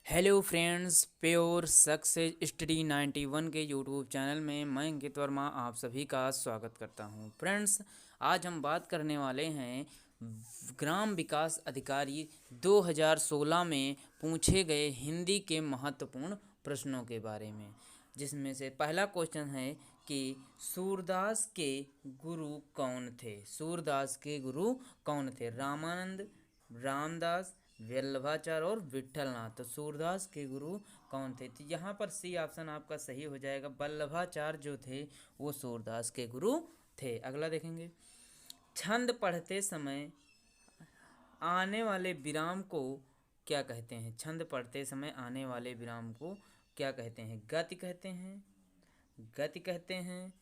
Hello friends, pure success study 91 के YouTube channel में मैं अंकित वर्मा आप सभी का स्वागत करता हूं। फ्रेंड्स, आज हम बात करने वाले हैं ग्राम विकास अधिकारी 2016 में पूछे गए हिंदी के महत्वपूर्ण प्रश्नों के बारे में, जिसमें से पहला क्वेश्चन है कि सूरदास के गुरु कौन थे। सूरदास के गुरु कौन थे? रामानंद, रामदास, वल्लभाचार्य और विठलनाथ। तो सूरदास के गुरु कौन थे? तो यहाँ पर सी ऑप्शन आपका सही हो जाएगा। वल्लभाचार्य जो थे वो सूरदास के गुरु थे। अगला देखेंगे, छंद पढ़ते समय आने वाले विराम को क्या कहते हैं? छंद पढ़ते समय आने वाले विराम को क्या कहते हैं? गति कहते हैं, गति कहते हैं,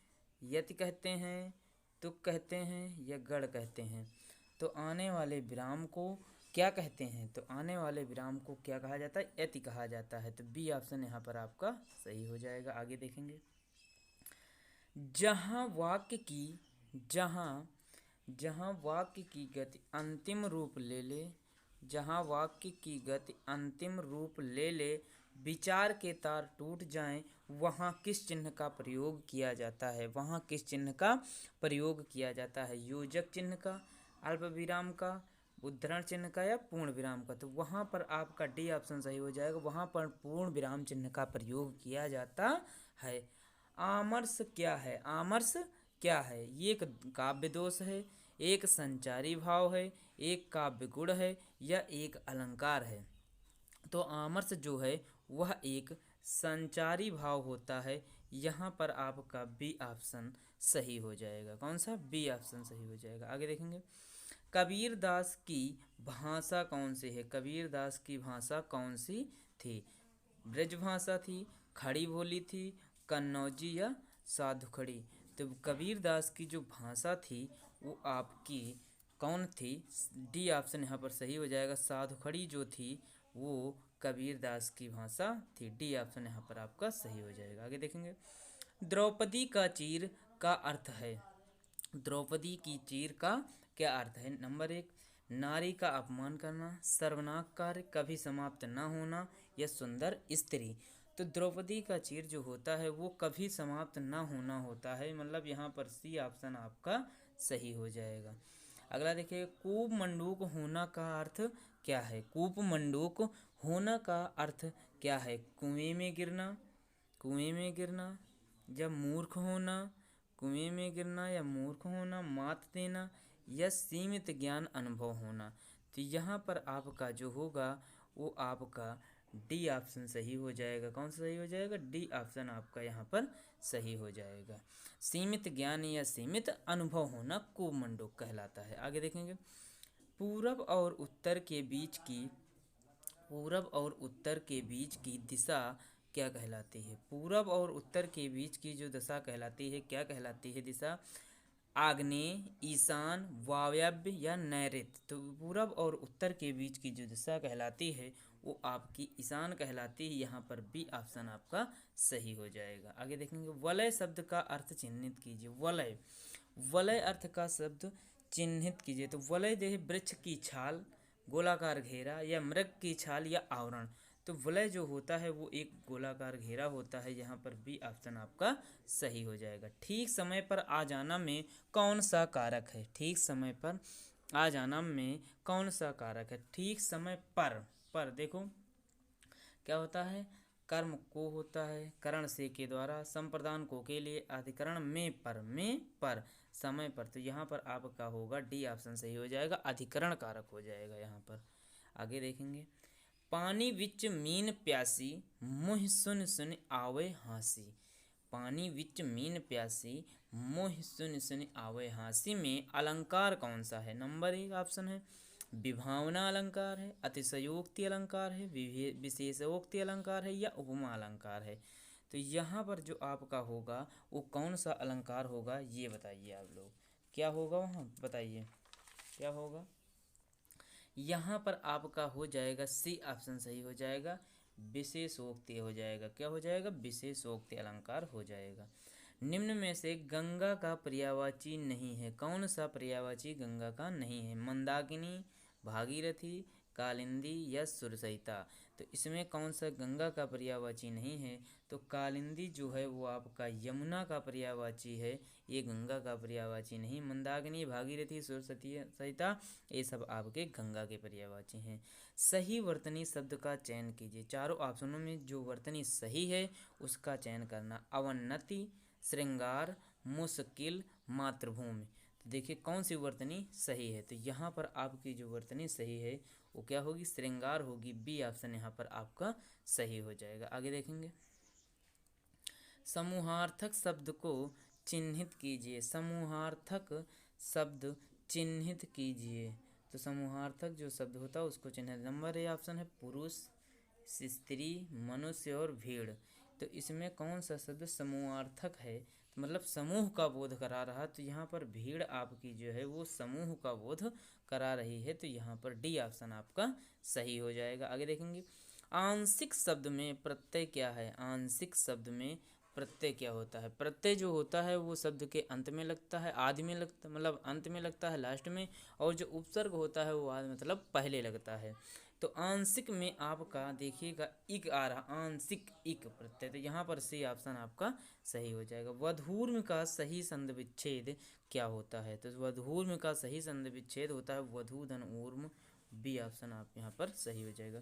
यति कहते हैं, तुक कहते हैं या गढ़ कहते हैं? तो आने वाले विराम को क्या कहते हैं? तो आने वाले विराम को क्या कहा जाता है? यति कहा जाता है। तो बी ऑप्शन यहाँ पर आपका सही हो जाएगा। आगे देखेंगे, जहाँ वाक्य की जहाँ जहाँ वाक्य की गति अंतिम रूप ले ले जहाँ वाक्य की गति अंतिम रूप ले ले विचार के तार टूट जाएं, वहाँ किस चिन्ह का प्रयोग किया जाता है? वहाँ किस चिन्ह का प्रयोग किया जाता है? योजक चिन्ह का, अल्प विराम का, उद्धरण चिन्ह का या पूर्ण विराम का? तो वहाँ पर आपका डी ऑप्शन सही हो जाएगा। वहाँ पर पूर्ण विराम चिन्ह का प्रयोग किया जाता है। आमर्श क्या है? आमर्श क्या है? ये एक काव्य दोष है, एक संचारी भाव है, एक काव्य गुण है या एक अलंकार है? तो आमर्श जो है वह एक संचारी भाव होता है। यहाँ पर आपका बी ऑप्शन सही हो जाएगा। कौन सा? बी ऑप्शन सही हो जाएगा। आगे देखेंगे, कबीर दास की भाषा कौन सी है? कबीर दास की भाषा कौन सी थी? ब्रज भाषा थी, खड़ी बोली थी, कन्नौजी या साधु खड़ी? तो कबीर दास की जो भाषा थी वो आपकी कौन थी? डी ऑप्शन यहाँ पर सही हो जाएगा। साधु खड़ी जो थी वो कबीर दास की भाषा थी। डी ऑप्शन यहाँ पर आपका सही हो जाएगा। आगे देखेंगे, द्रौपदी का चीर का अर्थ है। द्रौपदी की चीर का क्या अर्थ है? नंबर एक, नारी का अपमान करना, सर्वनाक कार्य, कभी समाप्त न होना या सुंदर स्त्री? तो द्रौपदी का चीर जो होता है वो कभी समाप्त न होना होता है। मतलब यहाँ पर सी ऑप्शन आपका सही हो जाएगा। अगला देखिए, कूप मंडूक होना का अर्थ क्या है? कूप मंडूक होना का अर्थ क्या है? कुएं में गिरना, कुएं में गिरना या मूर्ख होना, कुएं में गिरना या मूर्ख होना, मात देना या सीमित ज्ञान अनुभव होना? तो यहाँ पर आपका जो होगा वो आपका डी ऑप्शन सही हो जाएगा। कौन सा सही हो जाएगा? डी ऑप्शन आपका यहाँ पर सही हो जाएगा। सीमित ज्ञान या सीमित अनुभव होना कुमंडूक कहलाता है। आगे देखेंगे, पूरब और उत्तर के बीच की पूरब और उत्तर के बीच की दिशा क्या कहलाती है? पूरब और उत्तर के बीच की जो दिशा कहलाती है क्या कहलाती है? दिशा आग्नेय, ईशान, वायव्य या नैऋत्य? तो पूरब और उत्तर के बीच की जो दिशा कहलाती है वो आपकी ईशान कहलाती है। यहाँ पर बी ऑप्शन आपका सही हो जाएगा। आगे देखेंगे, वलय शब्द का अर्थ चिन्हित कीजिए। वलय, वलय अर्थ का शब्द चिन्हित कीजिए। तो वलय देह वृक्ष की छाल, गोलाकार घेरा या मृग की छाल या आवरण? तो वलय जो होता है वो एक गोलाकार घेरा होता है। यहाँ पर बी ऑप्शन आपका सही हो जाएगा। ठीक समय पर आ जाना में कौन सा कारक है? ठीक समय पर आ जाना में कौन सा कारक है? ठीक समय पर देखो क्या होता है? कर्म को होता है, करण से के द्वारा, संप्रदान को के लिए, अधिकरण में पर समय पर। तो यहाँ पर आपका होगा डी ऑप्शन सही हो जाएगा। अधिकरण कारक हो जाएगा यहाँ पर। आगे देखेंगे, पानी विच मीन प्यासी, मुँह सुन सुन आवे हाँसी। पानी विच मीन प्यासी, मुँह सुन सुन आवे हाँसी में अलंकार कौन सा है? नंबर एक ऑप्शन है विभावना अलंकार है, अतिशयोक्ति अलंकार है, विशेषोक्ति अलंकार है या उपमा अलंकार है? तो यहाँ पर जो आपका होगा वो कौन सा अलंकार होगा ये बताइए आप लोग। क्या होगा वहाँ बताइए, क्या होगा? यहाँ पर आपका हो जाएगा सी ऑप्शन सही हो जाएगा। विशेषोक्ति हो जाएगा। क्या हो जाएगा? विशेषोक्ति अलंकार हो जाएगा। निम्न में से गंगा का पर्यायवाची नहीं है। कौन सा पर्यायवाची गंगा का नहीं है? मंदाकिनी, भागीरथी, कालिंदी या सुरसरिता। तो इसमें कौन सा गंगा का पर्यायवाची नहीं है? तो कालिंदी जो है वो आपका यमुना का पर्यायवाची है, ये गंगा का पर्यायवाची नहीं। मंदाकिनी, भागीरथी, सुरसती, सरिता ये सब आपके गंगा के पर्यायवाची हैं। सही वर्तनी शब्द का चयन कीजिए। चारों ऑप्शनों में जो वर्तनी सही है उसका चयन करना। अवनति, श्रृंगार, मुश्किल, मातृभूमि। तो देखिए कौन सी वर्तनी सही है। तो यहाँ पर आपकी जो वर्तनी सही है वो क्या होगी? श्रृंगार होगी। बी ऑप्शन यहाँ पर आपका सही हो जाएगा। आगे देखेंगे, समूहार्थक शब्द को चिन्हित कीजिए। समूहार्थक शब्द चिन्हित कीजिए। तो समूहार्थक जो शब्द होता है उसको चिन्हित। नंबर ए ऑप्शन है पुरुष, स्त्री, मनुष्य और भीड़। तो इसमें कौन सा शब्द समूहार्थक है? तो मतलब समूह का बोध करा रहा। तो यहाँ पर भीड़ आपकी जो है वो समूह का बोध करा रही है। तो यहाँ पर डी ऑप्शन आपका सही हो जाएगा। आगे देखेंगे, आंशिक शब्द में प्रत्यय क्या है? आंशिक शब्द में प्रत्यय क्या होता है? प्रत्यय जो होता है वो शब्द के अंत में लगता है, आदि में लगता, मतलब अंत में लगता है, लास्ट में। और जो उपसर्ग होता है वो मतलब पहले लगता है। तो आंशिक में आपका देखिएगा इक आ रहा, आंशिक इक प्रत्यय। तो यहाँ पर सी ऑप्शन आपका सही हो जाएगा। वधूर्म का सही संध विच्छेद क्या होता है? तो वधूर्म का सही संध विच्छेद होता है वधू धन ऊर्म। बी ऑप्शन आप यहाँ पर सही हो जाएगा।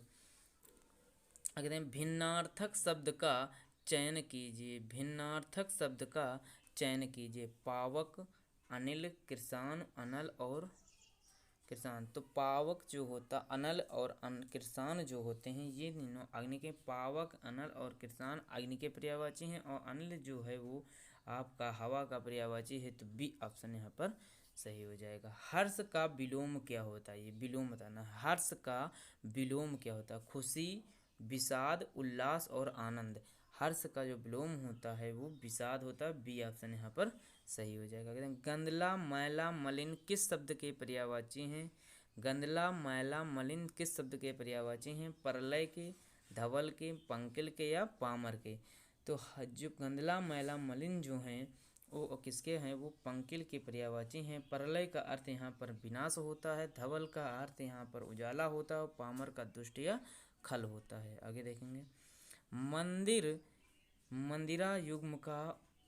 अगर भिन्नार्थक शब्द का चयन कीजिए। भिन्नार्थक शब्द का चयन कीजिए। पावक, अनिल, किसान, अनल और किसान। तो पावक जो होता, अनल और किसान जो होते हैं ये तीनों अग्नि के, पावक, अनल और किसान अग्नि के पर्यायवाची हैं। और अनिल जो है वो आपका हवा का पर्यायवाची है। तो बी ऑप्शन यहाँ पर सही हो जाएगा। हर्ष का विलोम क्या होता है? ये विलोम बताना। हर्ष का विलोम क्या होता है? खुशी, विषाद, उल्लास और आनंद। हर्ष का जो विलोम होता है वो विषाद होता है। बी ऑप्शन यहाँ पर सही हो जाएगा। कहते हैं गंदला, मैला, मलिन किस शब्द के पर्यायवाची हैं? गंदला, मैला, मलिन किस शब्द के पर्यायवाची हैं? परलय के, धवल के, पंकिल के या पामर के। तो जो गंदला, मैला, मलिन जो हैं वो किसके हैं? वो पंकिल के पर्यायवाची हैं। परलय का अर्थ यहाँ पर विनाश होता है, धवल का अर्थ यहाँ पर उजाला होता है और पामर का दुष्ट या खल होता है। आगे देखेंगे, मंदिर, मंदिरा युग्म का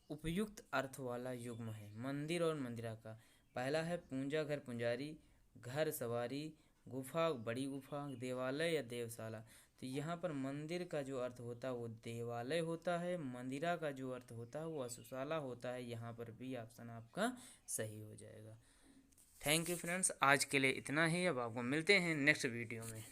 उपयुक्त अर्थ वाला युग्म है। मंदिर और मंदिरा का पहला है पूंजा घर पुंजारी, घर सवारी, गुफा बड़ी गुफा, देवालय या देवशाला। तो यहाँ पर मंदिर का जो अर्थ होता है वो देवालय होता है। मंदिरा का जो अर्थ होता है वो अशुशाला होता है। यहाँ पर भी ऑप्शन आपका सही हो जाएगा। थैंक यू फ्रेंड्स, आज के लिए इतना ही। अब आपको मिलते हैं नेक्स्ट वीडियो में।